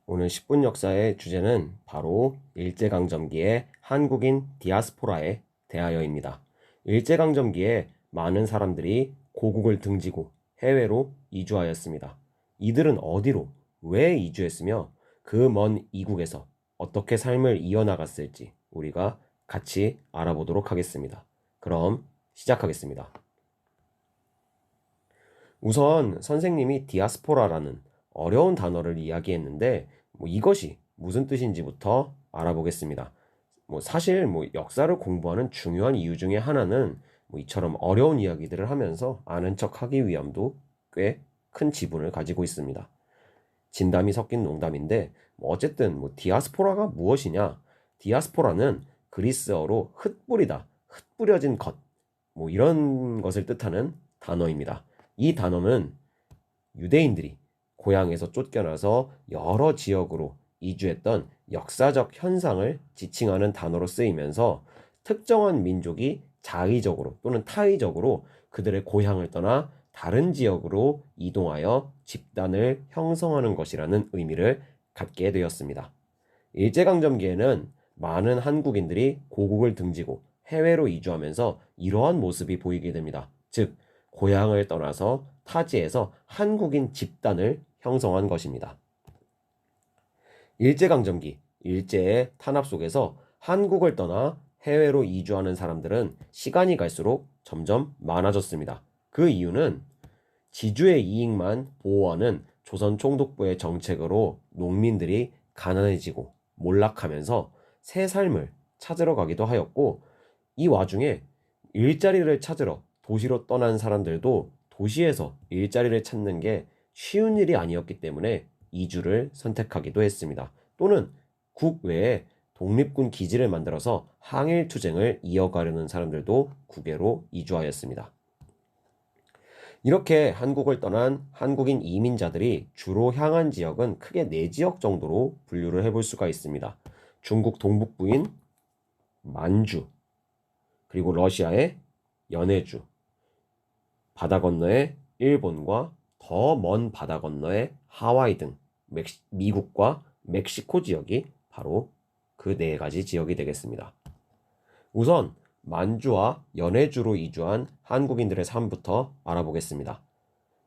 오늘 10분 역사의 주제는 바로 일제강점기의 한국인 디아스포라에 대하여입니다. 일제강점기에 많은 사람들이 고국을 등지고 해외로 이주하였습니다. 이들은 어디로, 왜 이주했으며 그 먼 이국에서 어떻게 삶을 이어나갔을지 우리가 같이 알아보도록 하겠습니다. 그럼 시작하겠습니다. 우선 선생님이 디아스포라라는 어려운 단어를 이야기했는데 이것이 무슨 뜻인지부터 알아보겠습니다. 사실 역사를 공부하는 중요한 이유 중에 하나는 이처럼 어려운 이야기들을 하면서 아는 척하기 위함도 꽤 큰 지분을 가지고 있습니다. 진담이 섞인 농담인데 어쨌든 디아스포라가 무엇이냐? 디아스포라는 그리스어로 흩뿌리다, 흩뿌려진 것, 이런 것을 뜻하는 단어입니다. 이 단어는 유대인들이 고향에서 쫓겨나서 여러 지역으로 이주했던 역사적 현상을 지칭하는 단어로 쓰이면서 특정한 민족이 자의적으로 또는 타의적으로 그들의 고향을 떠나 다른 지역으로 이동하여 집단을 형성하는 것이라는 의미를 갖게 되었습니다. 일제강점기에는 많은 한국인들이 고국을 등지고 해외로 이주하면서 이러한 모습이 보이게 됩니다. 즉, 고향을 떠나서 타지에서 한국인 집단을 형성한 것입니다. 일제강점기, 일제의 탄압 속에서 한국을 떠나 해외로 이주하는 사람들은 시간이 갈수록 점점 많아졌습니다. 그 이유는 지주의 이익만 보호하는 조선 총독부의 정책으로 농민들이 가난해지고 몰락하면서 새 삶을 찾으러 가기도 하였고, 이 와중에 일자리를 찾으러 도시로 떠난 사람들도 도시에서 일자리를 찾는 게 쉬운 일이 아니었기 때문에 이주를 선택하기도 했습니다. 또는 국외에 독립군 기지를 만들어서 항일 투쟁을 이어가려는 사람들도 국외로 이주하였습니다. 이렇게 한국을 떠난 한국인 이민자들이 주로 향한 지역은 크게 4지역 정도로 분류를 해볼 수가 있습니다. 중국 동북부인 만주, 그리고 러시아의 연해주, 바다 건너의 일본과 더 먼 바다 건너의 하와이 등 미국과 멕시코 지역이 바로 그 4가지 지역이 되겠습니다. 우선 만주와 연해주로 이주한 한국인들의 삶부터 알아보겠습니다.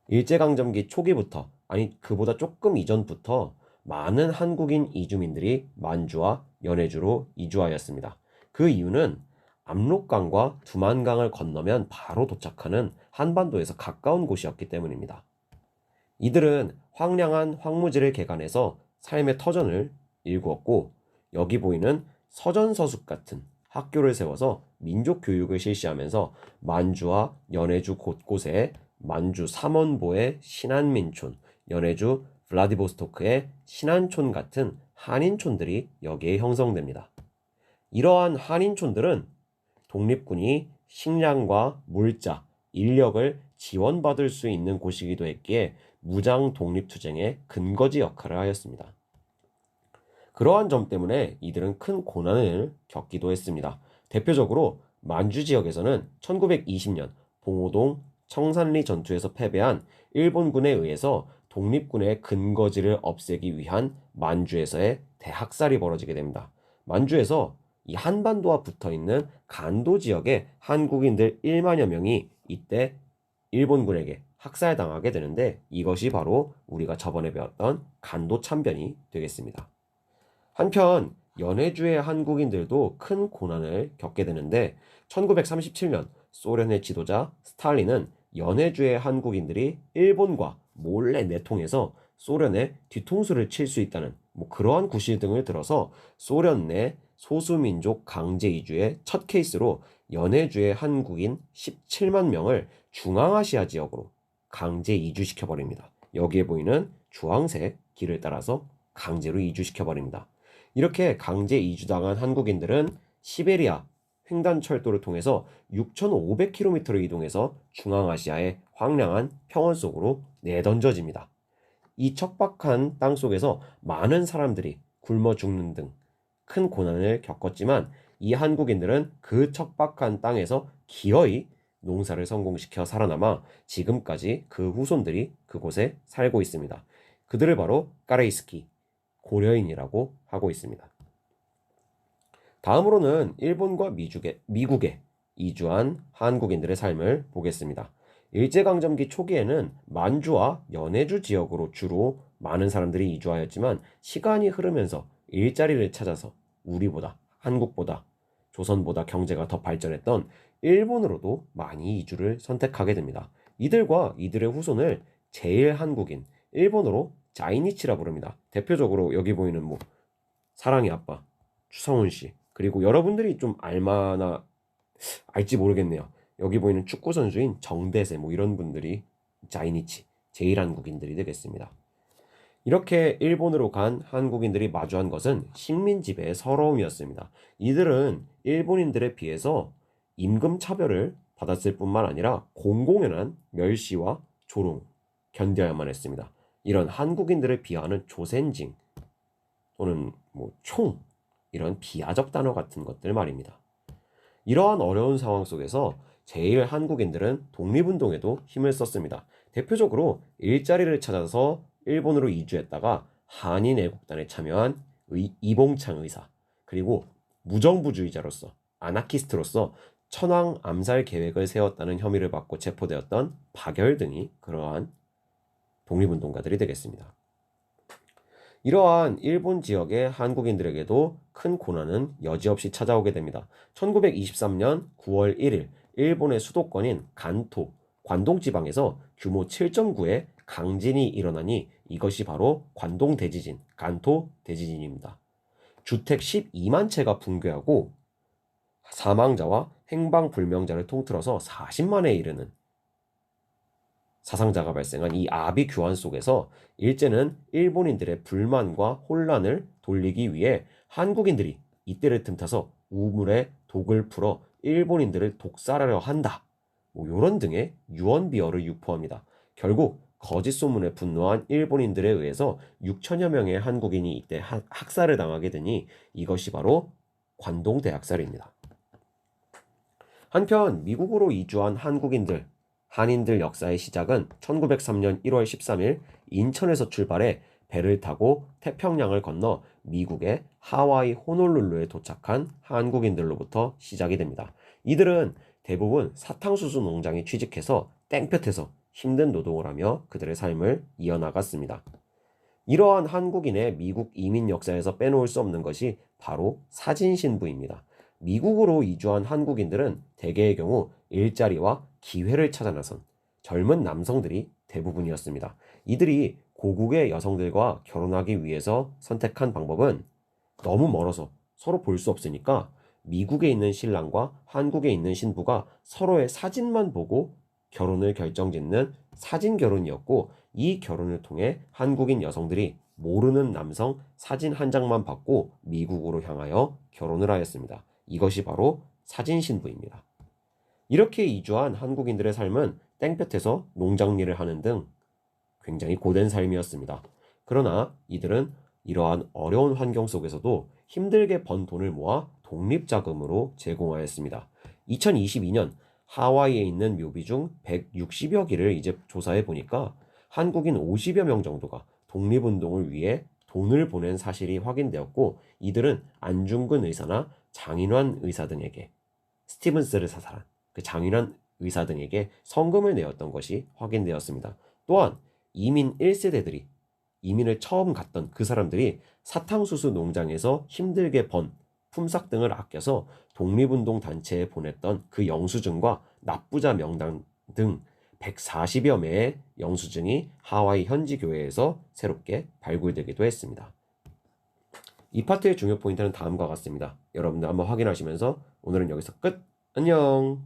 일제강점기 초기부터, 아니 그보다 조금 이전부터 많은 한국인 이주민들이 만주와 연해주로 이주하였습니다. 그 이유는 압록강과 두만강을 건너면 바로 도착하는 한반도에서 가까운 곳이었기 때문입니다. 이들은 황량한 황무지를 개간해서 삶의 터전을 일구었고, 여기 보이는 서전서숙 같은 학교를 세워서 민족 교육을 실시하면서 만주와 연해주 곳곳에 만주 삼원보의 신안민촌, 연해주 블라디보스토크의 신안촌 같은 한인촌들이 여기에 형성됩니다. 이러한 한인촌들은 독립군이 식량과 물자, 인력을 지원받을 수 있는 곳이기도 했기에 무장 독립투쟁의 근거지 역할을 하였습니다. 그러한 점 때문에 이들은 큰 고난을 겪기도 했습니다. 대표적으로 만주 지역에서는 1920년 봉오동 청산리 전투에서 패배한 일본군에 의해서 독립군의 근거지를 없애기 위한 만주에서의 대학살이 벌어지게 됩니다. 만주에서 이 한반도와 붙어있는 간도 지역의 한국인들 1만여 명이 이때 일본군에게 학살당하게 되는데, 이것이 바로 우리가 저번에 배웠던 간도 참변이 되겠습니다. 한편 연해주의 한국인들도 큰 고난을 겪게 되는데, 1937년 소련의 지도자 스탈린은 연해주의 한국인들이 일본과 몰래 내통해서 소련의 뒤통수를 칠 수 있다는 그러한 구실 등을 들어서 소련 내 소수민족 강제 이주의 첫 케이스로 연해주의 한국인 17만 명을 중앙아시아 지역으로 강제 이주시켜버립니다. 여기에 보이는 주황색 길을 따라서 강제로 이주시켜버립니다. 이렇게 강제 이주당한 한국인들은 시베리아 횡단철도를 통해서 6,500km를 이동해서 중앙아시아의 황량한 평원 속으로 내던져집니다. 이 척박한 땅 속에서 많은 사람들이 굶어 죽는 등 큰 고난을 겪었지만, 이 한국인들은 그 척박한 땅에서 기어이 농사를 성공시켜 살아남아 지금까지 그 후손들이 그곳에 살고 있습니다. 그들을 바로 까레이스키, 고려인이라고 하고 있습니다. 다음으로는 일본과 미국에 이주한 한국인들의 삶을 보겠습니다. 일제강점기 초기에는 만주와 연해주 지역으로 주로 많은 사람들이 이주하였지만 시간이 흐르면서 일자리를 찾아서 우리보다, 한국보다, 조선보다 경제가 더 발전했던 일본으로도 많이 이주를 선택하게 됩니다. 이들과 이들의 후손을 제일한국인, 일본어로 자이니치라 부릅니다. 대표적으로 여기 보이는 사랑의 아빠 추성훈 씨, 그리고 여러분들이 좀 알만한 알지 모르겠네요. 여기 보이는 축구 선수인 정대세 이런 분들이 자이니치 제일한국인들이 되겠습니다. 이렇게 일본으로 간 한국인들이 마주한 것은 식민 지배의 서러움이었습니다. 이들은 일본인들에 비해서 임금 차별을 받았을 뿐만 아니라 공공연한 멸시와 조롱 견뎌야만 했습니다. 이런 한국인들을 비하하는 조센징 또는 총 이런 비하적 단어 같은 것들 말입니다. 이러한 어려운 상황 속에서 제일 한국인들은 독립운동에도 힘을 썼습니다. 대표적으로 일자리를 찾아서 일본으로 이주했다가 한인애국단에 참여한 이봉창 의사, 그리고 무정부주의자로서 아나키스트로서 천황 암살 계획을 세웠다는 혐의를 받고 체포되었던 박열 등이 그러한 독립운동가들이 되겠습니다. 이러한 일본 지역의 한국인들에게도 큰 고난은 여지없이 찾아오게 됩니다. 1923년 9월 1일 일본의 수도권인 간토, 관동 지방에서 규모 7.9의 강진이 일어나니 이것이 바로 관동 대지진, 간토 대지진입니다. 주택 12만 채가 붕괴하고 사망자와 행방불명자를 통틀어서 40만에 이르는 사상자가 발생한 이 아비 규환 속에서 일제는 일본인들의 불만과 혼란을 돌리기 위해 한국인들이 이때를 틈타서 우물에 독을 풀어 일본인들을 독살하려 한다. 이런 등의 유언비어를 유포합니다. 결국 거짓 소문에 분노한 일본인들에 의해서 6천여 명의 한국인이 이때 학살을 당하게 되니 이것이 바로 관동대학살입니다. 한편 미국으로 이주한 한인들 역사의 시작은 1903년 1월 13일 인천에서 출발해 배를 타고 태평양을 건너 미국의 하와이 호놀룰루에 도착한 한국인들로부터 시작이 됩니다. 이들은 대부분 사탕수수 농장에 취직해서 땡볕에서 힘든 노동을 하며 그들의 삶을 이어나갔습니다. 이러한 한국인의 미국 이민 역사에서 빼놓을 수 없는 것이 바로 사진신부입니다. 미국으로 이주한 한국인들은 대개의 경우 일자리와 기회를 찾아 나선 젊은 남성들이 대부분이었습니다. 이들이 고국의 여성들과 결혼하기 위해서 선택한 방법은 너무 멀어서 서로 볼 수 없으니까 미국에 있는 신랑과 한국에 있는 신부가 서로의 사진만 보고 결혼을 결정짓는 사진 결혼이었고, 이 결혼을 통해 한국인 여성들이 모르는 남성 사진 한 장만 받고 미국으로 향하여 결혼을 하였습니다. 이것이 바로 사진 신부입니다. 이렇게 이주한 한국인들의 삶은 땡볕에서 농장일을 하는 등 굉장히 고된 삶이었습니다. 그러나 이들은 이러한 어려운 환경 속에서도 힘들게 번 돈을 모아 독립자금으로 제공하였습니다. 2022년 하와이에 있는 묘비 중 160여 기를 이제 조사해 보니까 한국인 50여 명 정도가 독립운동을 위해 돈을 보낸 사실이 확인되었고, 이들은 안중근 의사나 장인환 의사 등에게, 스티븐스를 사살한 그 장인환 의사 등에게 성금을 내었던 것이 확인되었습니다. 또한 이민 1세대들이 이민을 처음 갔던 그 사람들이 사탕수수 농장에서 힘들게 번 품삯 등을 아껴서 독립운동 단체에 보냈던 그 영수증과 납부자 명단 등 140여 매의 영수증이 하와이 현지 교회에서 새롭게 발굴되기도 했습니다. 이 파트의 중요 포인트는 다음과 같습니다. 여러분들 한번 확인하시면서 오늘은 여기서 끝! 안녕!